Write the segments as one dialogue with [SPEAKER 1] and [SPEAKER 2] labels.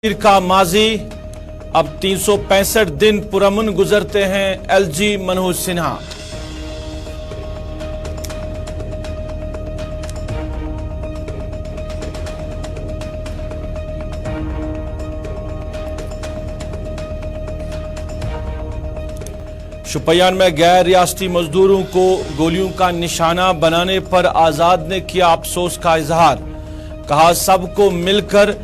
[SPEAKER 1] कश्मीर का माजी अब 365 दिन पुरअमन गुजरते हैं एलजी मनोज सिन्हा। शोपियान में गैर रियासती मजदूरों को गोलियों का निशाना बनाने पर आजाद ने किया अफसोस का इजहार। कहा सबको मिलकर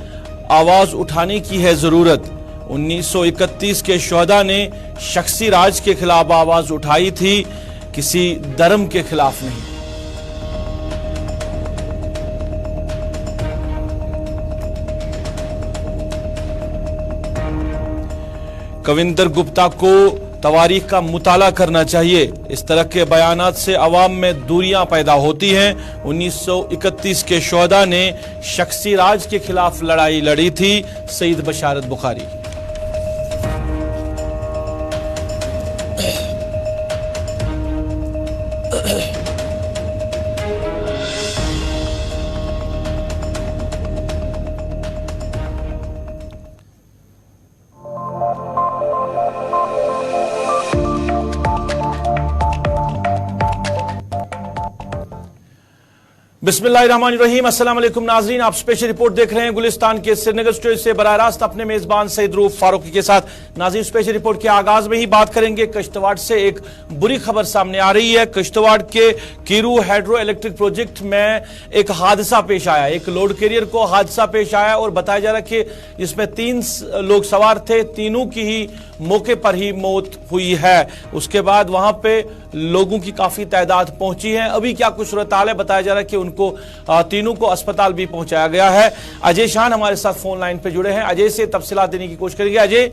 [SPEAKER 1] आवाज उठाने की है जरूरत। 1931 के शोहदा ने शख्सी राज के खिलाफ आवाज उठाई थी, किसी धर्म के खिलाफ नहीं। कविंदर गुप्ता को तवारीख का मुताला करना चाहिए। इस तरह के बयानात से अवाम में दूरियां पैदा होती हैं। 1931 के शोहदा ने शख्सी राज के खिलाफ लड़ाई लड़ी थी। सईद बशारत बुखारी। बिस्मिल्लाहिर्रहमानिर्रहीम। अस्सलाम वालेकुम नाज़रीन, आप स्पेशल रिपोर्ट देख रहे हैं गुलिस्तान के श्रीनगर स्टूडियो से बराह रास्त अपने मेजबान सईद रूफ फारूकी के साथ। नाज़रीन, स्पेशल रिपोर्ट के आगाज में ही बात करेंगे किश्तवाड़ से एक बुरी खबर सामने आ रही है। किश्तवाड़ के कीरू हाइड्रो इलेक्ट्रिक प्रोजेक्ट में एक हादसा पेश आया। एक लोड कैरियर को हादसा पेश आया और बताया जा रहा है कि इसमें 3 लोग सवार थे, तीनों की ही मौके पर ही मौत हुई है। उसके बाद वहां पे लोगों की काफी तादाद पहुंची है। अभी क्या कुछ सूरत हाल है, बताया जा रहा है कि उनको तीनों को अस्पताल भी पहुंचाया गया है। अजय शान हमारे साथ फोन लाइन पे जुड़े हैं। अजय से तफसीलात देने की कोशिश करेंगे। अजय,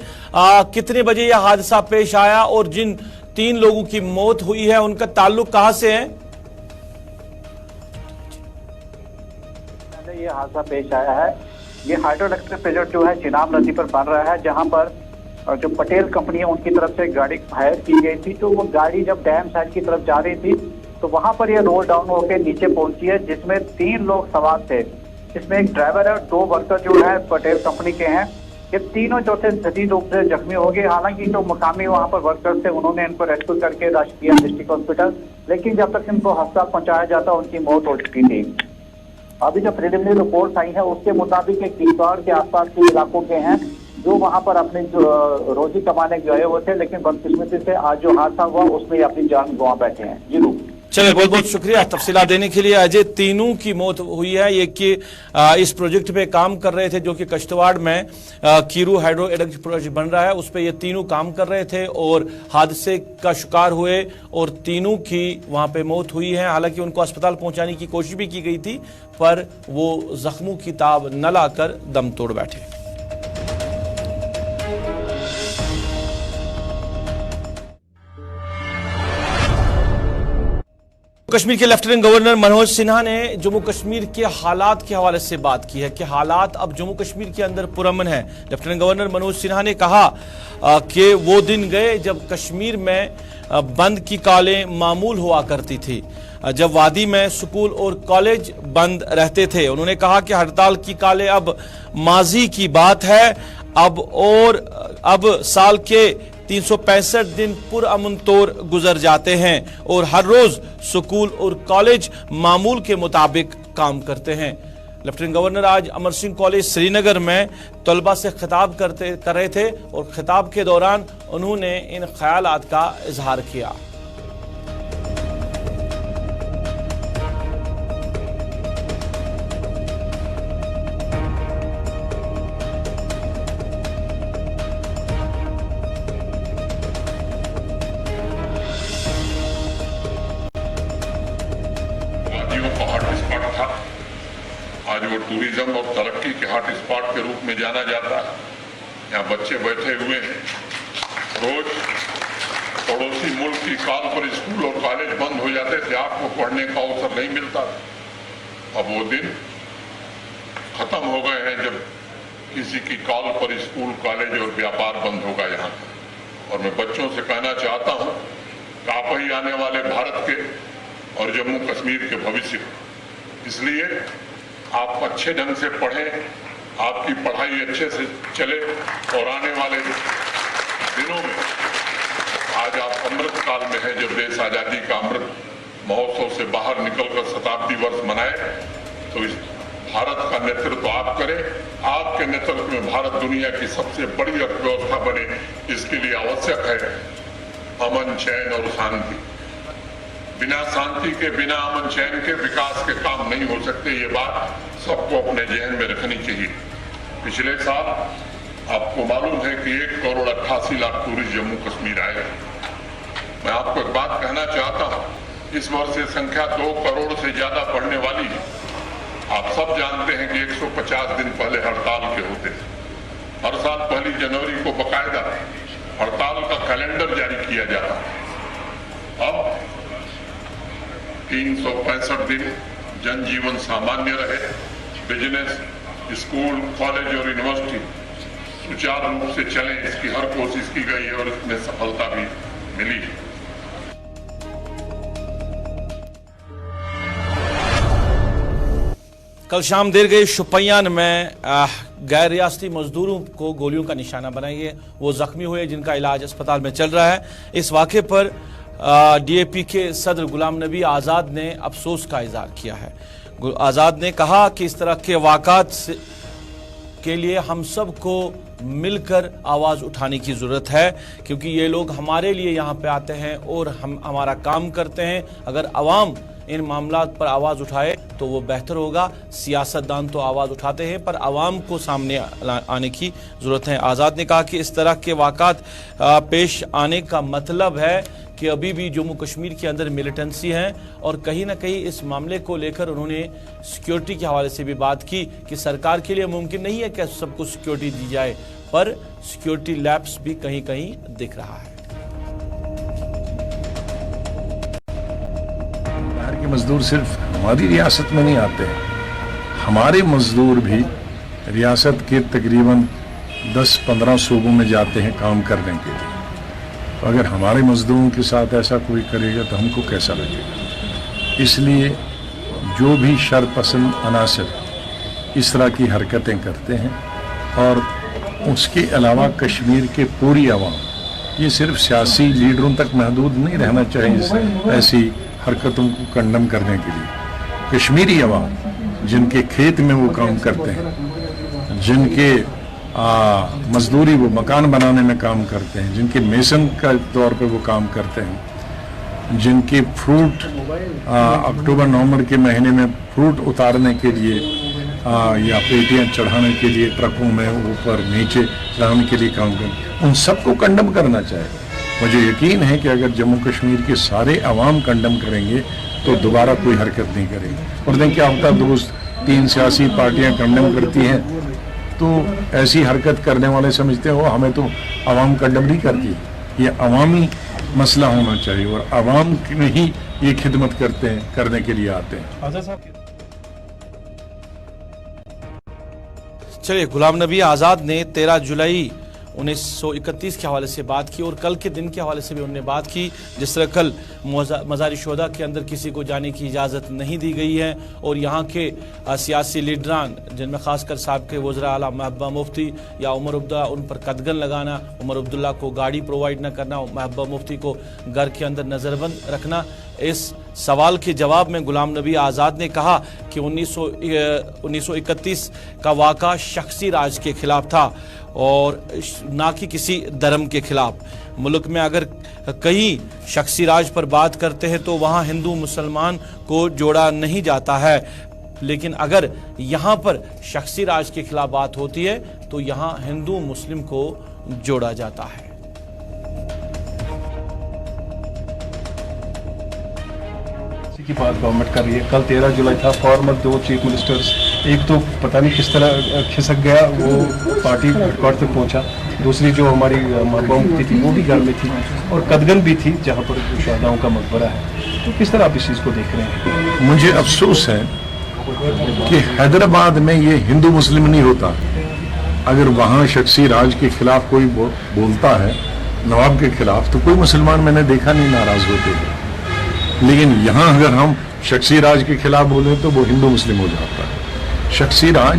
[SPEAKER 1] कितने बजे यह हादसा पेश आया और जिन 3 लोगों की मौत हुई है उनका ताल्लुक कहां से है?
[SPEAKER 2] ये हादसा पेश आया है, ये हाइड्रो इलेक्ट्रिक प्रोजेक्ट जो है चिनाब नदी पर बन रहा है, जहां पर जो पटेल कंपनी है उनकी तरफ से गाड़ी हायर की गई थी। तो वो गाड़ी जब डैम साइड की तरफ जा रही थी तो वहां पर ये रोल डाउन होकर नीचे पहुंची है, जिसमें 3 लोग सवार थे। इसमें एक ड्राइवर है और 2 वर्कर जो है पटेल कंपनी के हैं। ये तीनों जो थे शदीद रूप से जख्मी हो गए। हालांकि जो मुकामी वहां पर वर्कर्स थे उन्होंने इनको रेस्क्यू करके राश किया डिस्ट्रिक्ट हॉस्पिटल, लेकिन जब तक इनको अस्पताल पहुंचाया जाता उनकी मौत हो चुकी थी। अभी जो प्रिलिमिनरी रिपोर्ट आई है उसके मुताबिक एक किश्तवाड़ के आसपास के इलाकों के हैं जो वहां पर अपने जो रोजी कमाने गए हुए थे, लेकिन बदकिस्मती से आज जो हादसा हुआ उसमें अपनी जान गंवा बैठे हैं। जी रूप।
[SPEAKER 1] चलिए, बहुत बहुत शुक्रिया तफसीलात देने के लिए। अजय, तीनों की मौत हुई है। ये कि इस प्रोजेक्ट पे काम कर रहे थे जो कि किश्तवाड़ में कीरू हाइड्रो इलेक्ट्रिक प्रोजेक्ट बन रहा है, उस पर ये तीनों काम कर रहे थे और हादसे का शिकार हुए और तीनों की वहां पे मौत हुई है। हालांकि उनको अस्पताल पहुंचाने की कोशिश भी की गई थी पर वो जख्मों की ताब न लाकर दम तोड़ बैठे। कश्मीर के लेफ्टिनेंट गवर्नर मनोज सिन्हा ने जम्मू कश्मीर के हालात के हवाले से बात की है कि हालात अब जम्मू कश्मीर के अंदर पुरअमन है। लेफ्टिनेंट गवर्नर मनोज सिन्हा ने कहा कि वो दिन गए जब कश्मीर में बंद की कालें मामूल हुआ करती थी, जब वादी में स्कूल और कॉलेज बंद रहते थे। उन्होंने कहा कि हड़ताल की कालें अब माजी की बात है। अब साल के 365 दिन पुरअमन तौर गुजर जाते हैं और हर रोज स्कूल और कॉलेज मामूल के मुताबिक काम करते हैं। लेफ्टिनेंट गवर्नर आज अमर सिंह कॉलेज श्रीनगर में तलबा से खिताब कर रहे थे और खिताब के दौरान उन्होंने इन ख्यालात का इजहार किया।
[SPEAKER 3] आज वो टूरिज्म और तरक्की के हॉट स्पॉट के रूप में जाना जाता है। यहाँ बच्चे बैठे हुए हैं, रोज पड़ोसी मुल्क की कॉल पर स्कूल और कॉलेज बंद हो जाते थे, आपको पढ़ने का अवसर नहीं मिलता। अब वो दिन खत्म हो गए हैं जब किसी की कॉल पर स्कूल, कॉलेज और व्यापार बंद होगा यहाँ। और मैं बच्चों से कहना चाहता हूँ कि आप ही आने वाले भारत के और जम्मू कश्मीर के भविष्य, इसलिए आप अच्छे ढंग से पढ़ें, आपकी पढ़ाई अच्छे से चले और आने वाले दिनों में आज आप अमृत काल में है, जब देश आजादी का अमृत महोत्सव से बाहर निकलकर शताब्दी वर्ष मनाए, तो इस भारत का नेतृत्व आप करें। आपके नेतृत्व में भारत दुनिया की सबसे बड़ी अर्थव्यवस्था बने, इसके लिए आवश्यक है अमन, चैन और शांति। बिना शांति के, बिना अमन चैन के विकास के काम नहीं हो सकते। ये बात सबको अपने जहन में रखनी चाहिए। पिछले साल आपको मालूम है कि 1,88,00,000 टूरिस्ट जम्मू कश्मीर आए। मैं आपको एक बात कहना चाहता हूं, इस वर्ष ये संख्या 2 करोड़ से ज्यादा बढ़ने वाली है। आप सब जानते हैं कि 150 दिन पहले हड़ताल के होते थे। हर साल 1 जनवरी को बकायदा हड़ताल का कैलेंडर जारी किया जाता। अब 365 दिन जनजीवन सामान्य रहे, बिजनेस, स्कूल, कॉलेज और यूनिवर्सिटी सुचारू रूप से चले, इसकी हर कोशिश की गई है और इसमें सफलता भी मिली है।
[SPEAKER 1] कल शाम देर गई शोपियान में गैर रियासती मजदूरों को गोलियों का निशाना बनाए, वो जख्मी हुए जिनका इलाज अस्पताल में चल रहा है। इस वाक़े पर डीएपी के सदर गुलाम नबी आज़ाद ने अफसोस का इजहार किया है। आज़ाद ने कहा कि इस तरह के वाक़ात के लिए हम सब को मिलकर आवाज़ उठाने की ज़रूरत है, क्योंकि ये लोग हमारे लिए यहाँ पे आते हैं और हम हमारा काम करते हैं। अगर अवाम इन मामलात पर आवाज़ उठाए तो वो बेहतर होगा। सियासतदान तो आवाज़ उठाते हैं, पर आवाम को सामने आने की ज़रूरत है। आज़ाद ने कहा कि इस तरह के वाक़ात पेश आने का मतलब है कि अभी भी जम्मू कश्मीर के अंदर मिलिटेंसी है, और कहीं ना कहीं इस मामले को लेकर उन्होंने सिक्योरिटी के हवाले से भी बात की कि सरकार के लिए मुमकिन नहीं है कि सबको सिक्योरिटी दी जाए, पर सिक्योरिटी लैप्स भी कहीं कहीं दिख रहा है।
[SPEAKER 4] बाहर के मजदूर सिर्फ हमारी रियासत में नहीं आते हैं, हमारे मजदूर भी रियासत के तकरीबन 10-15 सूबों में जाते हैं काम करने के लिए। तो अगर हमारे मजदूरों के साथ ऐसा कोई करेगा तो हमको कैसा लगेगा। इसलिए जो भी शरपसंद अनासर इस तरह की हरकतें करते हैं, और उसके अलावा कश्मीर के पूरी आवाम, ये सिर्फ सियासी लीडरों तक महदूद नहीं रहना चाहिए ऐसी हरकतों को कंडम करने के लिए। कश्मीरी आवाम जिनके खेत में वो काम करते हैं, जिनके मजदूरी वो मकान बनाने में काम करते हैं, जिनके मेसन का तौर पे वो काम करते हैं, जिनके फ्रूट अक्टूबर-नवंबर के महीने में फ्रूट उतारने के लिए या पेटियां चढ़ाने के लिए ट्रकों में ऊपर नीचे चढ़ाने के लिए काम करते हैं, उन सबको कंडम करना चाहिए। मुझे यकीन है कि अगर जम्मू कश्मीर के सारे अवाम कंडम करेंगे तो दोबारा कोई हरकत नहीं करेंगे। और देखिए हफ्ता दोस्त 3 सियासी पार्टियां कंडम करती हैं, तो ऐसी हरकत करने वाले समझते हो हमें तो अवाम कंडम नहीं करती। ये अवामी मसला होना चाहिए, और अवाम में ही ये खिदमत करते हैं, करने के लिए आते हैं।
[SPEAKER 1] चलिए, गुलाम नबी आज़ाद ने 13 जुलाई 1931 के हवाले से बात की, और कल के दिन के हवाले से भी उन्होंने बात की। जिस तरह कल मज़ार शुहदा के अंदर किसी को जाने की इजाज़त नहीं दी गई है, और यहाँ के सियासी लीडरान, जिनमें खासकर साहब के वज़रा आला महबूबा मुफ्ती या उमर अब्दुल्ला, उन पर कदगन लगाना, उमर अब्दुल्ला को गाड़ी प्रोवाइड न करना, महबूबा मुफ्ती को घर के अंदर नज़रबंद रखना, इस सवाल के जवाब में गुलाम नबी आज़ाद ने कहा कि 1931 का वाक़ा शख्सी राज के खिलाफ था और ना कि किसी धर्म के खिलाफ। मुल्क में अगर कहीं शख्सी राज पर बात करते हैं तो वहाँ हिंदू मुसलमान को जोड़ा नहीं जाता है, लेकिन अगर यहाँ पर शख्सी राज के खिलाफ बात होती है तो यहाँ हिंदू मुस्लिम को जोड़ा जाता है।
[SPEAKER 5] की बात गवर्नमेंट कर रही है। कल 13 जुलाई था, फॉर्मर 2 चीफ मिनिस्टर्स, एक तो पता नहीं किस तरह खिसक गया, वो पार्टी हेडक्वार्टर तक पहुंचा, दूसरी जो हमारी महबूबा मुफ्ती थी वो भी घर में थी, और कदगन भी थी जहां पर शहदाओं का मकबरा है। तो किस तरह आप इस चीज़ को देख रहे हैं?
[SPEAKER 4] मुझे अफसोस है कि हैदराबाद में ये हिंदू मुस्लिम नहीं होता। अगर वहाँ शख्सी राज के खिलाफ कोई बोलता है, नवाब के खिलाफ, तो कोई मुसलमान मैंने देखा नहीं नाराज होते हुए। लेकिन यहाँ अगर हम शख्सी राज के खिलाफ बोलें तो वो हिंदू मुस्लिम हो जाता है। शख्सी राज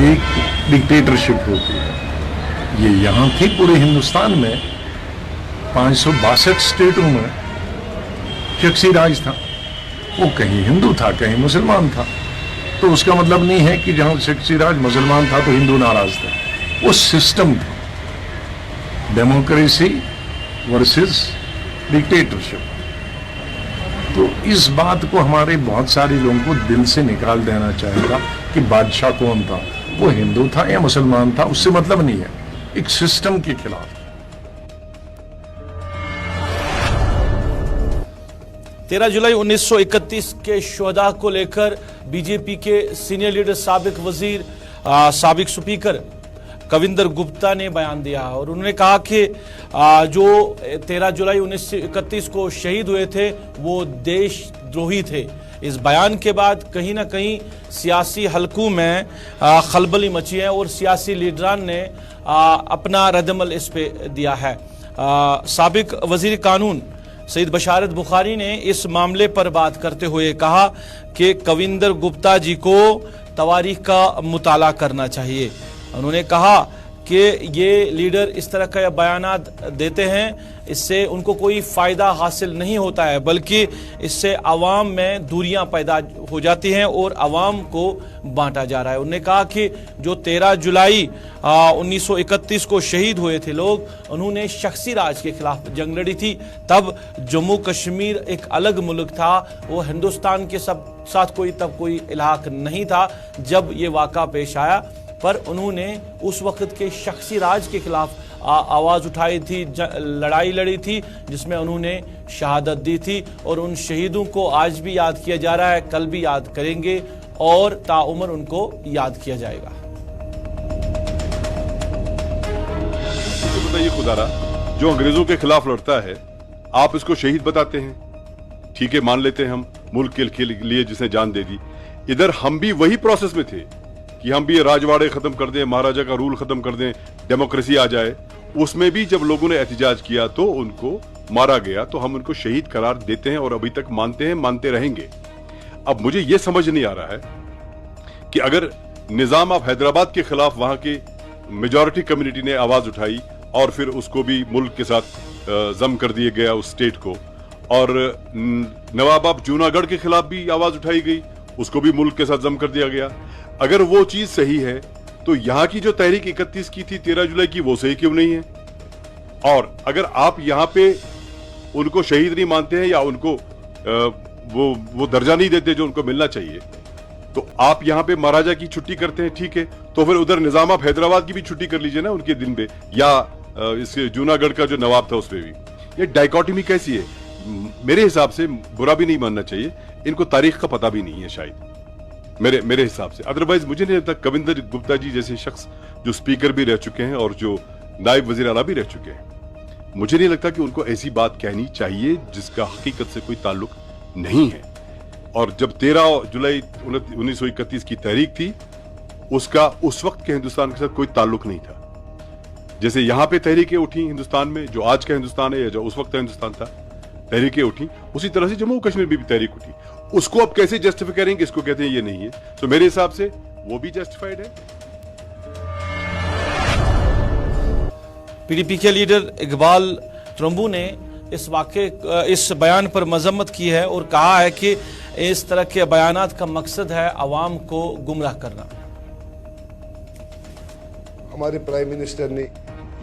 [SPEAKER 4] एक डिक्टेटरशिप होती है। ये यहाँ थी पूरे हिंदुस्तान में, 562 स्टेटों में शख्सी राज था। वो कहीं हिंदू था, कहीं मुसलमान था। तो उसका मतलब नहीं है कि जहां शख्सी राज मुसलमान था तो हिंदू नाराज थे। वो सिस्टम था, डेमोक्रेसी वर्सेस डिक्टेटरशिप। तो इस बात को हमारे बहुत सारे लोगों को दिल से निकाल देना चाहिएगा कि बादशाह कौन था, वो हिंदू था या मुसलमान था, उससे मतलब नहीं है, एक सिस्टम के खिलाफ।
[SPEAKER 1] 13 जुलाई 1931 के शुहदा को लेकर बीजेपी के सीनियर लीडर साबिक वजीर साबिक स्पीकर कविंदर गुप्ता ने बयान दिया और उन्होंने कहा कि जो 13 जुलाई 1931 को शहीद हुए थे वो देशद्रोही थे। इस बयान के बाद कहीं ना कहीं सियासी हलकों में खलबली मची है और सियासी लीडरान ने अपना रद्दमल इस पे दिया है। साबिक वजीर कानून सईद बशारत बुखारी ने इस मामले पर बात करते हुए कहा कि कविंदर गुप्ता जी को तवारीख का मुताला करना चाहिए। उन्होंने कहा कि ये लीडर इस तरह का बयानात देते हैं, इससे उनको कोई फ़ायदा हासिल नहीं होता है, बल्कि इससे आवाम में दूरियां पैदा हो जाती हैं और आवाम को बांटा जा रहा है। उन्होंने कहा कि जो 13 जुलाई 1931 को शहीद हुए थे लोग, उन्होंने शख्सी राज के खिलाफ जंग लड़ी थी। तब जम्मू कश्मीर एक अलग मुल्क था, वो हिंदुस्तान के साथ कोई इलाक़ नहीं था जब ये वाक़ा पेश आया। पर उन्होंने उस वक्त के शख्सी राज के खिलाफ आवाज़ उठाई थी, लड़ाई लड़ी थी, जिसमें उन्होंने शहादत दी थी। और उन शहीदों को आज भी याद किया जा रहा है, कल भी याद करेंगे और ताउम्र उनको याद किया जाएगा।
[SPEAKER 6] तो बताइए खुदारा, जो अंग्रेजों के खिलाफ लड़ता है आप इसको शहीद बताते हैं, ठीक है मान लेते हैं हम, मुल्क के लिए जिसने जान दे दी। इधर हम भी वही प्रोसेस में थे कि हम भी राजवाड़े खत्म कर दें, महाराजा का रूल खत्म कर दें, डेमोक्रेसी आ जाए। उसमें भी जब लोगों ने एहतिजाज किया तो उनको मारा गया, तो हम उनको शहीद करार देते हैं और अभी तक मानते हैं, मानते रहेंगे। अब मुझे यह समझ नहीं आ रहा है कि अगर निजाम ऑफ हैदराबाद के खिलाफ वहां के मेजॉरिटी कम्युनिटी ने आवाज उठाई और फिर उसको भी मुल्क के साथ जम कर दिया गया उस स्टेट को, और नवाब ऑफ जूनागढ़ के खिलाफ भी आवाज उठाई गई, उसको भी मुल्क के साथ जम कर दिया गया। अगर वो चीज सही है तो यहां की जो तहरीक 31 की थी 13 जुलाई की, वो सही क्यों नहीं है? और अगर आप यहां पे उनको शहीद नहीं मानते हैं या उनको वो दर्जा नहीं देते जो उनको मिलना चाहिए, तो आप यहां पे महाराजा की छुट्टी करते हैं, ठीक है, तो फिर उधर निजाम ऑफ हैदराबाद की भी छुट्टी कर लीजिए ना उनके दिन पे, या इसके जूनागढ़ का जो नवाब था उस पर भी। ये डाइकोटमी कैसी है? मेरे हिसाब से बुरा भी नहीं मानना चाहिए, इनको तारीख का पता भी नहीं है शायद, मेरे हिसाब से। अदरवाइज मुझे नहीं लगता कविंदर गुप्ता जी जैसे शख्स जो स्पीकर भी रह चुके हैं और जो नायब वजीर आला भी रह चुके हैं, मुझे नहीं लगता कि उनको ऐसी बात कहनी चाहिए जिसका हकीकत से कोई ताल्लुक नहीं है। और जब 13 जुलाई 1931 की तहरीक थी, उसका उस वक्त के हिंदुस्तान के साथ कोई ताल्लुक नहीं था। जैसे यहां पे तहरीकें उठी हिंदुस्तान में, जो आज का हिंदुस्तान है या जो उस वक्त का हिंदुस्तान था, तहरीकें उठी, उसी तरह से जम्मू कश्मीर में भी तहरीक उठी। उसको अब कैसे जस्टिफाई करेंगे, इसको कहते हैं ये नहीं है, तो मेरे हिसाब से वो भी जस्टिफाइड है।
[SPEAKER 1] पीडीपी के लीडर इकबाल त्रंबू ने इस बयान पर मजम्मत की है और कहा है कि इस तरह के बयानात का मकसद है अवाम को गुमराह करना।
[SPEAKER 7] हमारे प्राइम मिनिस्टर ने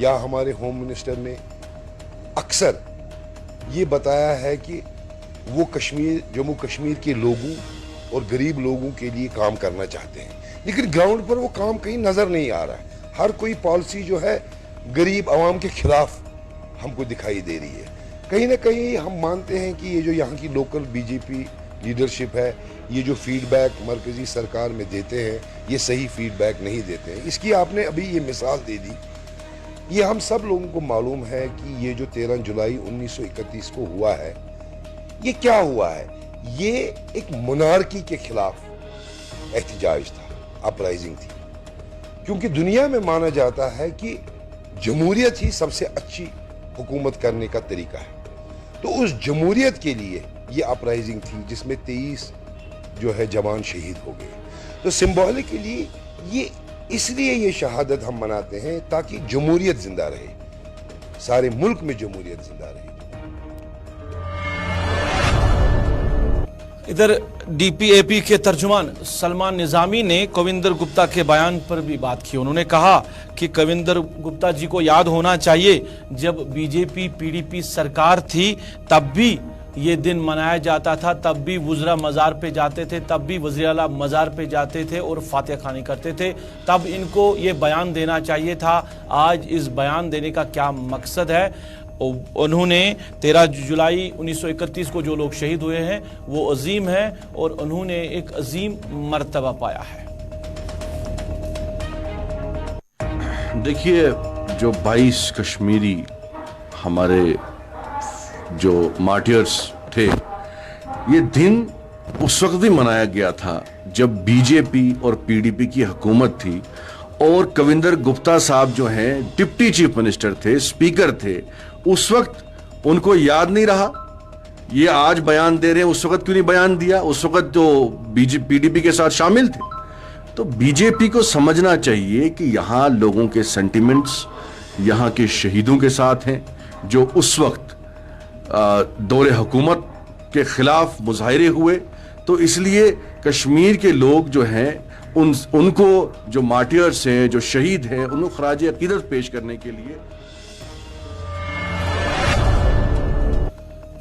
[SPEAKER 7] या हमारे होम मिनिस्टर ने अक्सर ये बताया है कि वो जम्मू कश्मीर के लोगों और गरीब लोगों के लिए काम करना चाहते हैं, लेकिन ग्राउंड पर वो काम कहीं नजर नहीं आ रहा है। हर कोई पॉलिसी जो है गरीब आवाम के खिलाफ हमको दिखाई दे रही है। कहीं ना कहीं हम मानते हैं कि ये जो यहाँ की लोकल बीजेपी लीडरशिप है, ये जो फीडबैक मरकजी सरकार में देते हैं, ये सही फीडबैक नहीं देते हैं। इसकी आपने अभी ये मिसाल दे दी। ये हम सब लोगों को मालूम है कि ये जो 13 जुलाई 1931 को हुआ है, ये क्या हुआ है? ये एक मोनार्की के खिलाफ एहतिजाज था, अपराइजिंग थी, क्योंकि दुनिया में माना जाता है कि जमहूरियत ही सबसे अच्छी हुकूमत करने का तरीका है। तो उस जमहूरियत के लिए ये अपराइजिंग थी जिसमें 23 जो है जवान शहीद हो गए। तो सिंबॉलिकली ये इसलिए ये शहादत हम मनाते हैं ताकि जमहूरियत जिंदा रहे, सारे मुल्क में जमहूरियत जिंदा रहे।
[SPEAKER 1] इधर डीपीएपी के तर्जुमान सलमान निजामी ने कविंदर गुप्ता के बयान पर भी बात की। उन्होंने कहा कि कविंदर गुप्ता जी को याद होना चाहिए, जब बीजेपी पीडीपी सरकार थी तब भी ये दिन मनाया जाता था, तब भी वुज़रा मज़ार पे जाते थे, तब भी वज़ीर आला मज़ार पे जाते थे और फातिहा खानी करते थे। तब इनको ये बयान देना चाहिए था। आज इस बयान देने का क्या मकसद है? उन्होंने 13 जुलाई 1931 को जो लोग शहीद हुए हैं वो अजीम है और उन्होंने एक अजीम मर्तबा पाया है।
[SPEAKER 8] देखिए, जो 22 कश्मीरी हमारे जो मार्टियर्स थे, ये दिन उस वक्त भी मनाया गया था जब बीजेपी और पीडीपी की हुकूमत थी और कविंदर गुप्ता साहब जो हैं डिप्टी चीफ मिनिस्टर थे, स्पीकर थे। उस वक्त उनको याद नहीं रहा? ये आज बयान दे रहे हैं, उस वक्त क्यों नहीं बयान दिया? उस वक्त तो बीजेपी पीडीपी के साथ शामिल थे। तो बीजेपी को समझना चाहिए कि यहाँ लोगों के सेंटिमेंट्स यहाँ के शहीदों के साथ हैं जो उस वक्त दौरे हुकूमत के खिलाफ मुजाहिरे हुए। तो इसलिए कश्मीर के लोग जो हैं उनको जो मार्टियर्स हैं, जो शहीद हैं, उनको खराज अकीदत पेश करने के लिए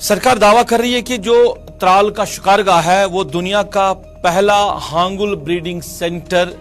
[SPEAKER 1] सरकार दावा कर रही है कि जो त्राल का शिकारगाह है वो दुनिया का पहला हांगुल ब्रीडिंग सेंटर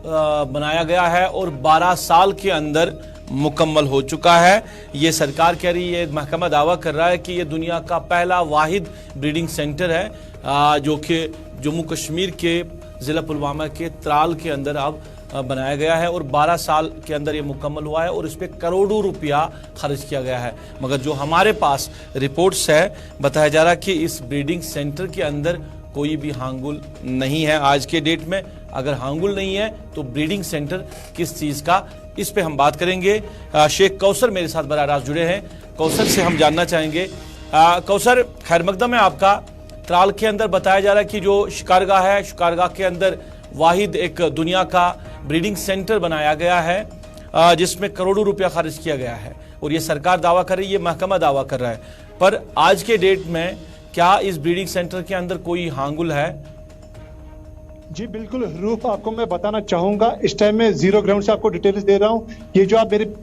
[SPEAKER 1] बनाया गया है और 12 साल के अंदर मुकम्मल हो चुका है। ये सरकार कह रही है, महकमा दावा कर रहा है कि ये दुनिया का पहला वाहिद ब्रीडिंग सेंटर है जो कि जम्मू कश्मीर के जिला पुलवामा के त्राल के अंदर अब बनाया गया है और 12 साल के अंदर ये मुकम्मल हुआ है और इस पे करोड़ों रुपया खर्च किया गया है। मगर जो हमारे पास रिपोर्ट्स है, बताया जा रहा है कि इस ब्रीडिंग सेंटर के अंदर कोई भी हांगुल नहीं है आज के डेट में। अगर हांगुल नहीं है तो ब्रीडिंग सेंटर किस चीज़ का, इस पे हम बात करेंगे। शेख कौसर मेरे साथ बराह रास्त जुड़े हैं। कौसर से हम जानना चाहेंगे, कौसर खैर मकदम है आपका। त्राल के अंदर बताया जा रहा है कि जो शिकारगाह है, शिकारगाह के अंदर वाहिद एक दुनिया का ब्रीडिंग सेंटर बनाया गया है जिसमें करोड़ों रुपया खर्च किया गया है और ये सरकार दावा कर रही है, महकमा दावा कर रहा है। पर आज के डेट में क्या इस ब्रीडिंग सेंटर के अंदर कोई हांगुल है?
[SPEAKER 5] जी बिल्कुल रूफ, आपको मैं बताना चाहूंगा। इस टाइम में जीरो ग्राउंड से आपको डिटेल्स दे रहा हूँ। ये जो आप मेरे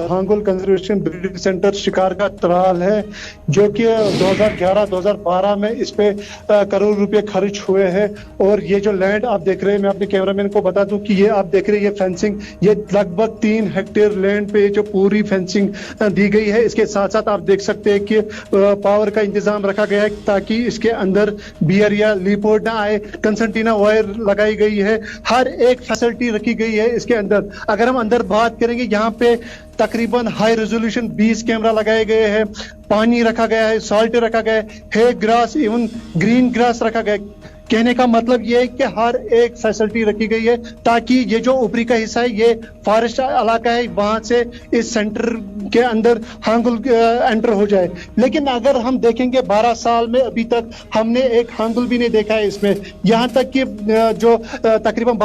[SPEAKER 5] hangul conservation breeding centre शिकारगाह Tral है, जो कि 2011-2012 में इस पे करोड़ रुपए खर्च हुए हैं। और ये जो लैंड आप देख रहे हैं, मैं अपने कैमरामैन को बता दूं कि ये आप देख रहे हैं, ये फेंसिंग, ये लगभग 3 हेक्टेयर लैंड पे जो पूरी फेंसिंग दी गई है। इसके साथ साथ आप देख सकते हैं कि पावर का इंतजाम रखा गया है ताकि इसके अंदर बियर या लीपोर्ड ना आए। कंसर्टीना वायर लगाई गई है, हर एक फैसिलिटी रखी गई है इसके अंदर। अगर हम अंदर बात करेंगे, यहाँ पे तकरीबन हाई रेजोल्यूशन 20 कैमरा लगाए गए हैं, पानी रखा गया है, सॉल्ट रखा गया है, हे ग्रास, इवन ग्रीन ग्रास रखा गया है। कहने का मतलब ये है कि हर एक फैसिलिटी रखी गई है ताकि ये जो ऊपरी का हिस्सा है, ये फॉरेस्ट इलाका है, वहां से इस सेंटर के अंदर हांगुल एंटर हो जाए। लेकिन अगर हम देखेंगे 12 साल में अभी तक हमने एक हांगुल भी नहीं देखा है इसमें। यहाँ तक कि जो तकरीबन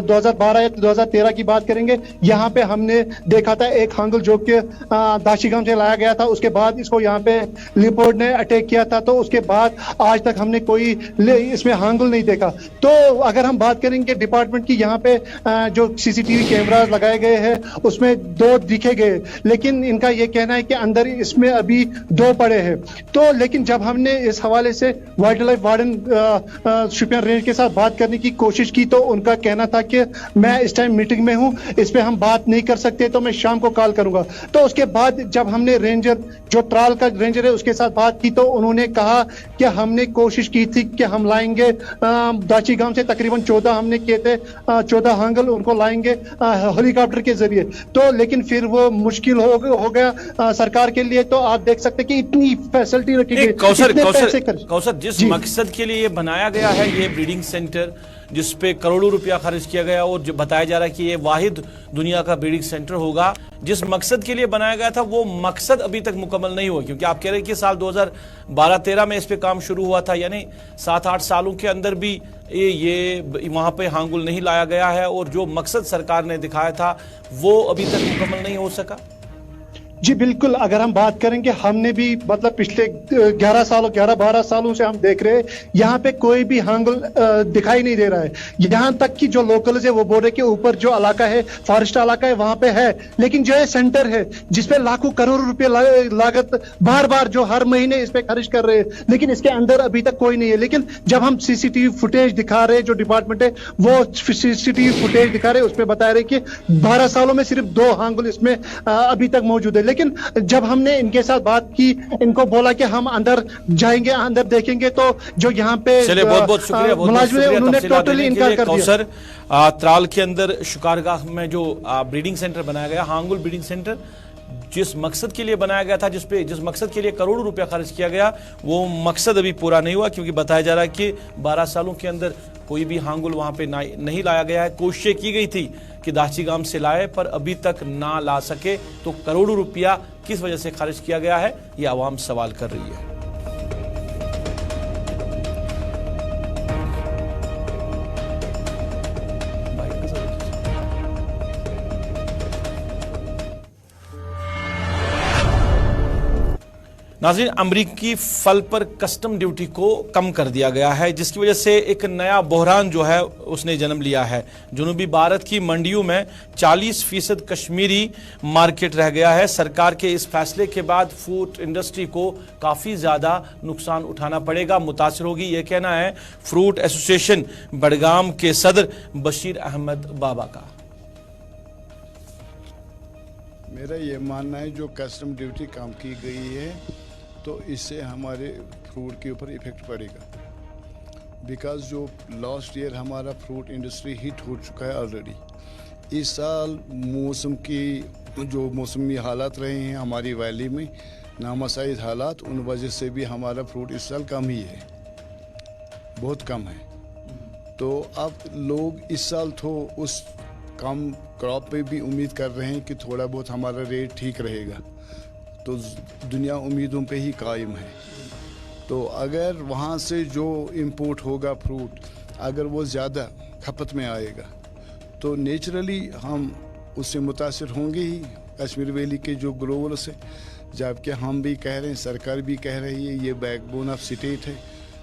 [SPEAKER 5] 2012 या 2013 की बात करेंगे, यहाँ पे हमने देखा था एक हांगुल जो कि दाशीगाम से लाया गया था। उसके बाद इसको यहाँ पे लिपोर्ड ने अटैक किया था, तो उसके बाद आज तक हमने कोई इसमें हांगुल नहीं देखा। तो अगर हम बात करेंगे डिपार्टमेंट की, यहाँ पे जो सीसीटीवी कैमरास लगाए गए हैं उसमें 2 दिखे गए, लेकिन इनका ये कहना है कि अंदर इसमें अभी 2 पड़े हैं। तो लेकिन जब हमने इस हवाले से wild life warden Shopian range के साथ बात करने की कोशिश की, तो उनका कहना था कि मैं इस टाइम मीटिंग में हूँ, इस पर हम बात नहीं कर सकते, तो मैं शाम को कॉल करूंगा। तो उसके बाद जब हमने रेंजर, जो ट्राल का रेंजर है, उसके साथ बात की, तो उन्होंने कहा कि हमने कोशिश की थी कि हम लाएंगे दाशीगाम से तकरीबन 14 हमने किए थे, 14 हांगल उनको लाएंगे हेलीकॉप्टर के जरिए। तो लेकिन फिर वो मुश्किल हो गया सरकार के लिए। तो आप देख सकते कि इतनी फैसिलिटी रखी गई।
[SPEAKER 1] कौसर, जिस मकसद के लिए ये बनाया गया है, ये ब्रीडिंग सेंटर, जिस पे करोड़ों रुपया खर्च किया गया और जो बताया जा रहा है कि ये वाहिद दुनिया का ब्रीडिंग सेंटर होगा। जिस मकसद के लिए बनाया गया था वो मकसद अभी तक मुकम्मल नहीं हुआ, क्योंकि आप कह रहे हैं कि साल 2012-13 में इस पे काम शुरू हुआ था, यानी 7-8 सालों के अंदर भी ये वहां पे हांगुल नहीं लाया गया है और जो मकसद सरकार ने दिखाया था वो अभी तक मुकम्मल नहीं हो सका।
[SPEAKER 9] जी बिल्कुल, अगर हम बात करेंगे, हमने भी मतलब पिछले 11-12 सालों से हम देख रहे हैं यहाँ पे कोई भी हांगुल दिखाई नहीं दे रहा है। यहाँ तक कि जो लोकल्स है वो बॉर्डर के ऊपर जो इलाका है, फॉरेस्ट इलाका है, वहां पे है, लेकिन जो है सेंटर है जिसपे लाखों करोड़ रुपए लागत बार बार जो हर महीने इस पे खर्च कर रहे हैं, लेकिन इसके अंदर अभी तक कोई नहीं है। लेकिन जब हम सीसीटीवी फुटेज दिखा रहे, जो डिपार्टमेंट है वो सीसीटीवी फुटेज दिखा रहे, उसमें बता रहे कि 12 सालों में सिर्फ 2 हांगुल इसमें अभी तक मौजूद है। लेकिन जब हमने इनके साथ बात की, इनको बोला कि हम अंदर जाएंगे, अंदर देखेंगे, तो जो यहाँ पे
[SPEAKER 1] चलिए बहुत शुक्रिया,
[SPEAKER 9] उन्होंने टोटली इनकार कर दिया।
[SPEAKER 1] त्राल के अंदर शुकारगाह में जो ब्रीडिंग सेंटर बनाया गया, हांगुल ब्रीडिंग सेंटर, जिस मकसद के लिए बनाया गया था, जिस मकसद के लिए करोड़ों रुपया खर्च किया गया, वो मकसद अभी पूरा नहीं हुआ, क्योंकि बताया जा रहा है कि 12 सालों के अंदर कोई भी हांगुल वहां पे नहीं लाया गया है। कोशिशें की गई थी कि दाचीगाम से लाए, पर अभी तक ना ला सके। तो करोड़ों रुपया किस वजह से खर्च किया गया है, ये आवाम सवाल कर रही है। नाज़रीन, अमरीकी फल पर कस्टम ड्यूटी को कम कर दिया गया है, जिसकी वजह से एक नया बहरान जो है उसने जन्म लिया है। जनूबी भारत की मंडियों में 40% कश्मीरी मार्केट रह गया है। सरकार के इस फैसले के बाद फूड इंडस्ट्री को काफ़ी ज़्यादा नुकसान उठाना पड़ेगा, मुतासर होगी, यह कहना है फ्रूट एसोसिएशन बडगाम के सदर बशीर अहमद बाबा का।
[SPEAKER 10] मेरा ये मानना है जो कस्टम ड्यूटी कम की गई है तो इससे हमारे फ्रूट के ऊपर इफेक्ट पड़ेगा, बिकॉज जो लास्ट ईयर हमारा फ्रूट इंडस्ट्री हिट हो चुका है ऑलरेडी। इस साल मौसम की जो मौसमी हालात रहे हैं हमारी वैली में, नामसाइद हालात, उन वजह से भी हमारा फ्रूट इस साल कम ही है, बहुत कम है। तो अब लोग इस साल तो उस कम क्रॉप पे भी उम्मीद कर रहे हैं कि थोड़ा बहुत हमारा रेट ठीक रहेगा, तो दुनिया उम्मीदों पे ही कायम है। तो अगर वहाँ से जो इंपोर्ट होगा फ्रूट, अगर वो ज़्यादा खपत में आएगा तो नेचुरली हम उससे मुतासिर होंगे ही, कश्मीर वैली के जो ग्रोवर्स हैं। जबकि हम भी कह रहे हैं, सरकार भी कह रही है, ये बैकबोन ऑफ स्टेट है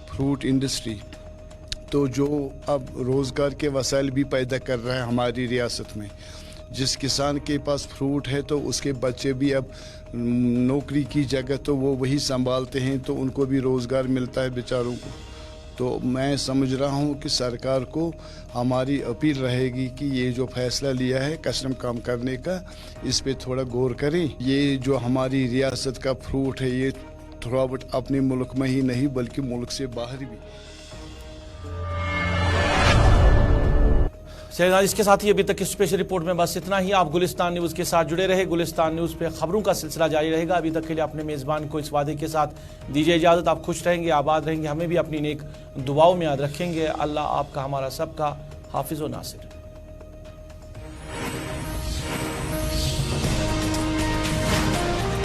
[SPEAKER 10] फ्रूट इंडस्ट्री, तो जो अब रोज़गार के वसाइल भी पैदा कर रहा है हमारी रियासत में। जिस किसान के पास फ्रूट है तो उसके बच्चे भी अब नौकरी की जगह तो वो वही संभालते हैं, तो उनको भी रोज़गार मिलता है बेचारों को। तो मैं समझ रहा हूँ कि सरकार को हमारी अपील रहेगी कि ये जो फैसला लिया है कस्टम कम करने का, इस पे थोड़ा गौर करें। ये जो हमारी रियासत का फ्रूट है ये थोड़ा बहुत अपने मुल्क में ही नहीं बल्कि मुल्क से बाहर भी।
[SPEAKER 1] चलिए, इसके साथ ही अभी तक की स्पेशल रिपोर्ट में बस इतना ही। आप गुलिस्तान न्यूज़ के साथ जुड़े रहे, गुलिस्तान न्यूज़ पे खबरों का सिलसिला जारी रहेगा। अभी तक के लिए अपने मेज़बान को इस वादे के साथ दीजिए इजाज़त। आप खुश रहेंगे, आबाद रहेंगे, हमें भी अपनी नेक दुआओं में याद रखेंगे। अल्लाह आपका, हमारा सबका हाफिज़ व नासिर।